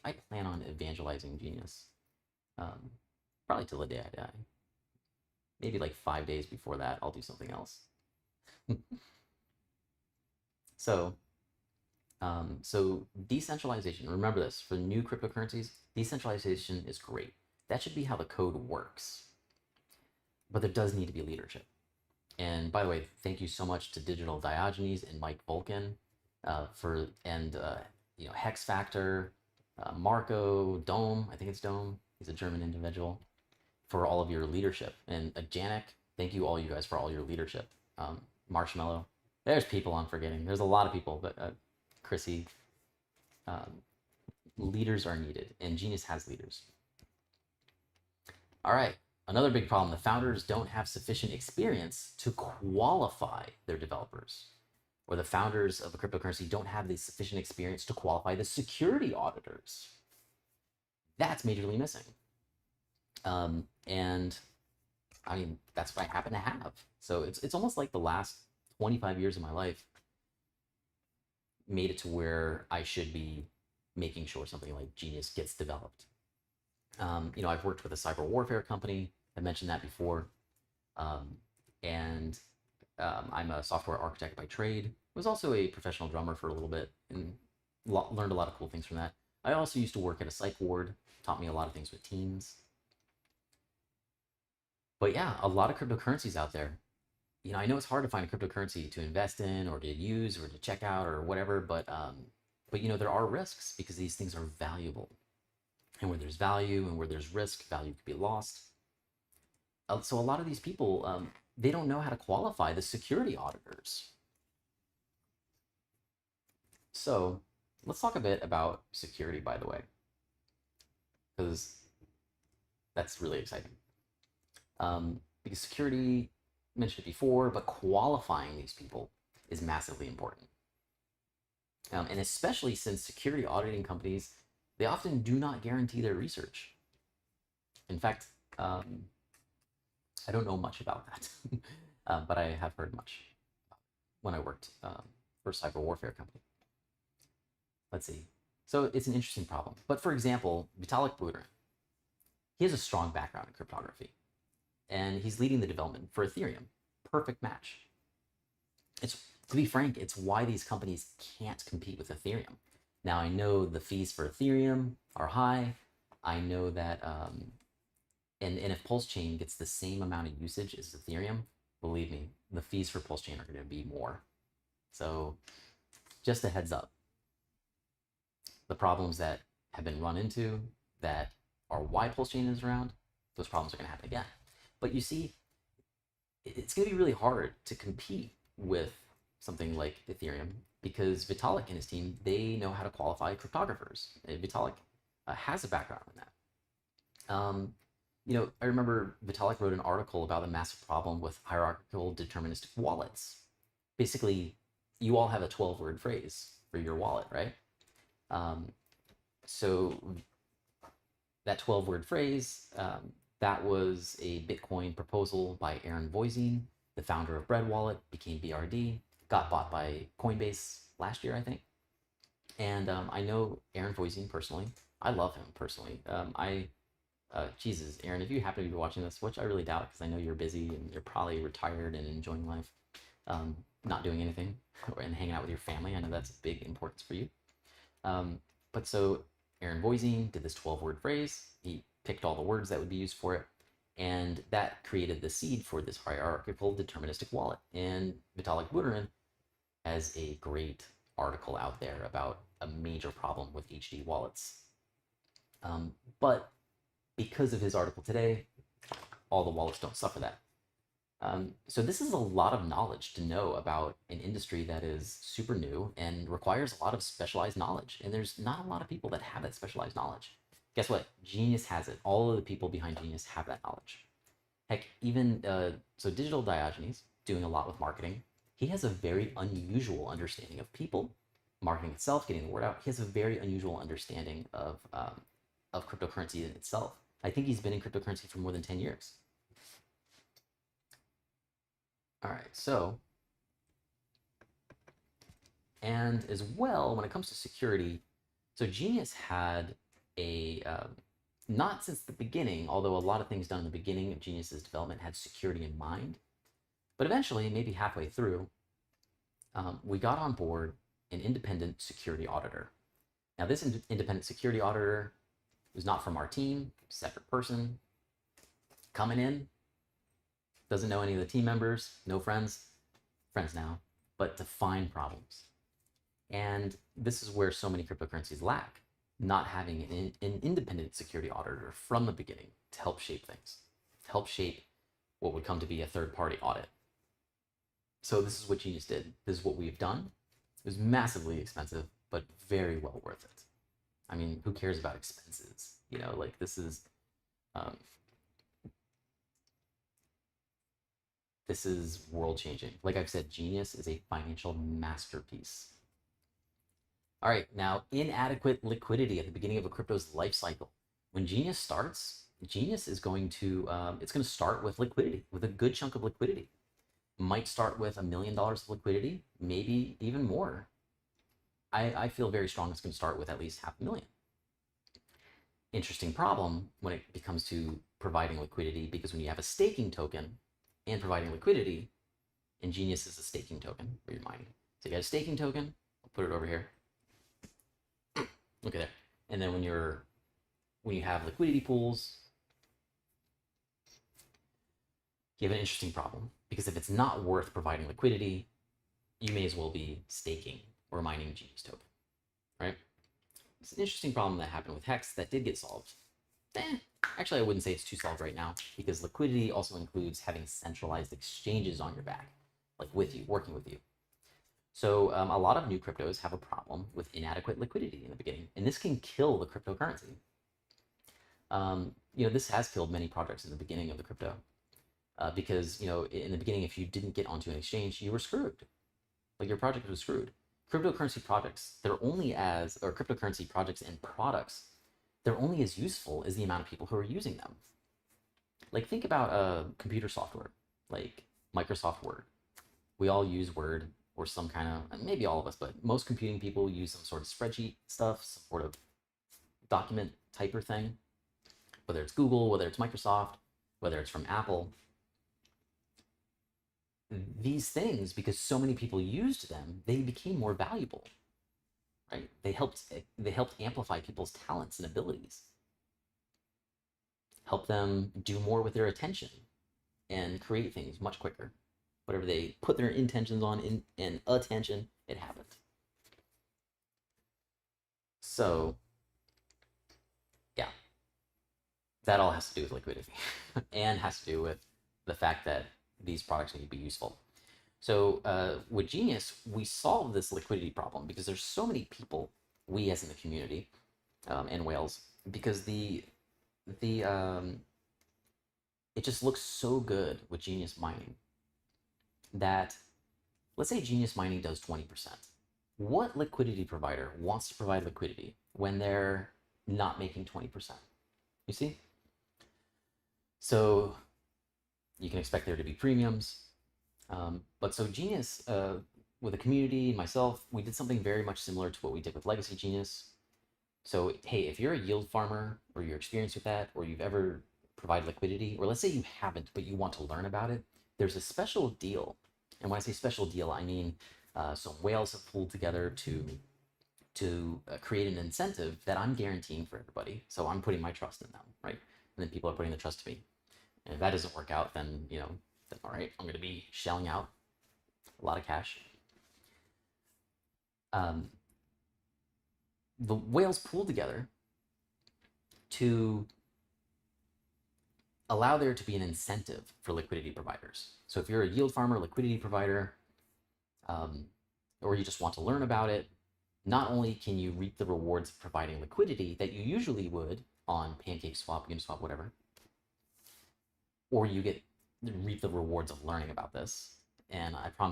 I plan on evangelizing Genius, probably till the day I die. Maybe like 5 days before that, I'll do something else. So, so decentralization, remember this, for new cryptocurrencies, decentralization is great. That should be how the code works. But there does need to be leadership. And by the way, thank you so much to Digital Diogenes and Mike Vulcan Hex Factor, Marco, Dome, I think it's Dome, he's a German individual, for all of your leadership. And Janik, thank you all you guys for all your leadership. Marshmallow, there's people I'm forgetting. There's a lot of people, but Chrissy, leaders are needed, and Genius has leaders. All right, another big problem, the founders don't have sufficient experience to qualify their developers, or the founders of a cryptocurrency don't have the sufficient experience to qualify the security auditors. That's majorly missing. And I mean, that's what I happen to have. So it's almost like the last 25 years of my life made it to where I should be making sure something like Genius gets developed. I've worked with a cyber warfare company. I mentioned that before. I'm a software architect by trade. I was also a professional drummer for a little bit and learned a lot of cool things from that. I also used to work at a psych ward, taught me a lot of things with teens. But yeah, a lot of cryptocurrencies out there. I know it's hard to find a cryptocurrency to invest in or to use or to check out or whatever, but there are risks because these things are valuable. And where there's value and where there's risk, value could be lost. So a lot of these people, they don't know how to qualify the security auditors. So let's talk a bit about security, by the way, because that's really exciting. Because security, mentioned it before, but qualifying these people is massively important. And especially since security auditing companies, they often do not guarantee their research. In fact, I don't know much about that, but I have heard much when I worked for a cyber warfare company. Let's see. So it's an interesting problem. But for example, Vitalik Buterin, he has a strong background in cryptography, and he's leading the development for Ethereum. Perfect match. To be frank, it's why these companies can't compete with Ethereum. Now, I know the fees for Ethereum are high. I know that, and if Pulse Chain gets the same amount of usage as Ethereum, believe me, the fees for Pulse Chain are going to be more. So just a heads up. The problems that have been run into that are why Pulse Chain is around, those problems are going to happen again. But you see, it's going to be really hard to compete with something like Ethereum because Vitalik and his team, they know how to qualify cryptographers. Vitalik has a background in that. I remember Vitalik wrote an article about the massive problem with hierarchical deterministic wallets. Basically, you all have a 12-word phrase for your wallet, right? So that 12-word phrase, that was a Bitcoin proposal by Aaron Voisine, the founder of Bread Wallet, became BRD, got bought by Coinbase last year, I think. And I know Aaron Voisine personally. I love him personally. Jesus, Aaron, if you happen to be watching this, which I really doubt because I know you're busy and you're probably retired and enjoying life, not doing anything and hanging out with your family. I know that's a big importance for you. But so Aaron Voisine did this 12-word phrase. He picked all the words that would be used for it. And that created the seed for this hierarchical deterministic wallet. And Vitalik Buterin has a great article out there about a major problem with HD wallets. But because of his article today, all the wallets don't suffer that. So this is a lot of knowledge to know about an industry that is super new and requires a lot of specialized knowledge. And there's not a lot of people that have that specialized knowledge. Guess what? Genius has it. All of the people behind Genius have that knowledge. Heck, even, so Digital Diogenes, doing a lot with marketing, he has a very unusual understanding of people, marketing itself, getting the word out. He has a very unusual understanding of cryptocurrency in itself. I think he's been in cryptocurrency for more than 10 years. All right, so, and as well, when it comes to security, so Genius had not since the beginning, although a lot of things done in the beginning of Genius's development had security in mind, but eventually, maybe halfway through, we got on board an independent security auditor. Now, this independent security auditor was not from our team, separate person, coming in, doesn't know any of the team members, no friends, friends now, but to find problems. And this is where so many cryptocurrencies lack, not having an independent security auditor from the beginning to help shape things, to help shape what would come to be a third-party audit. So this is what Genius did. This is what we've done. It was massively expensive, but very well worth it. I mean, who cares about expenses? You know, like this is world changing. Like I've said, Genius is a financial masterpiece. All right, now inadequate liquidity at the beginning of a crypto's life cycle. When Genius starts, Genius is going to, it's going to start with liquidity, with a good chunk of liquidity. Might start with $1 million of liquidity, maybe even more. I feel very strong it's going to start with at least $500,000. Interesting problem when it comes to providing liquidity, because when you have a staking token and providing liquidity, and Genius is a staking token for your mining. So you got a staking token, I'll put it over here. Look at there. And then when you have liquidity pools, you have an interesting problem, because if it's not worth providing liquidity, you may as well be staking or mining Genius token, right? It's an interesting problem that happened with Hex that did get solved. Actually, I wouldn't say it's too solved right now, because liquidity also includes having centralized exchanges on your back, like with you, working with you. So a lot of new cryptos have a problem with inadequate liquidity in the beginning, and this can kill the cryptocurrency. You know, this has killed many projects in the beginning of the crypto, because, you know, in the beginning, if you didn't get onto an exchange, you were screwed. Like your project was screwed. Cryptocurrency projects, cryptocurrency projects and products, they're only as useful as the amount of people who are using them. Like think about computer software, like Microsoft Word. We all use Word, or some kind of, maybe all of us, but most computing people use some sort of spreadsheet stuff, some sort of document typer thing, whether it's Google, whether it's Microsoft, whether it's from Apple. These things, because so many people used them, they became more valuable, right? They helped amplify people's talents and abilities, help them do more with their attention and create things much quicker. Whatever they put their intentions on and attention, it happened. So yeah, that all has to do with liquidity and has to do with the fact that these products need to be useful. So with Genius, we solve this liquidity problem because there's so many people, we as in the community, and whales, because it just looks so good with Genius mining that, let's say Genius mining does 20%. What liquidity provider wants to provide liquidity when they're not making 20%? You see? So you can expect there to be premiums. But so Genius, with the community, myself, we did something very much similar to what we did with Legacy Genius. So, hey, if you're a yield farmer, or you're experienced with that, or you've ever provided liquidity, or let's say you haven't, but you want to learn about it, there's a special deal. And when I say special deal, I mean some whales have pulled together to create an incentive that I'm guaranteeing for everybody. So I'm putting my trust in them, right? And then people are putting the trust to me. And if that doesn't work out, then, you know, then all right, I'm going to be shelling out a lot of cash. The whales pooled together to allow there to be an incentive for liquidity providers. So if you're a yield farmer, liquidity provider, or you just want to learn about it, not only can you reap the rewards of providing liquidity that you usually would on PancakeSwap, Uniswap, whatever, or you reap the rewards of learning about this. And I promise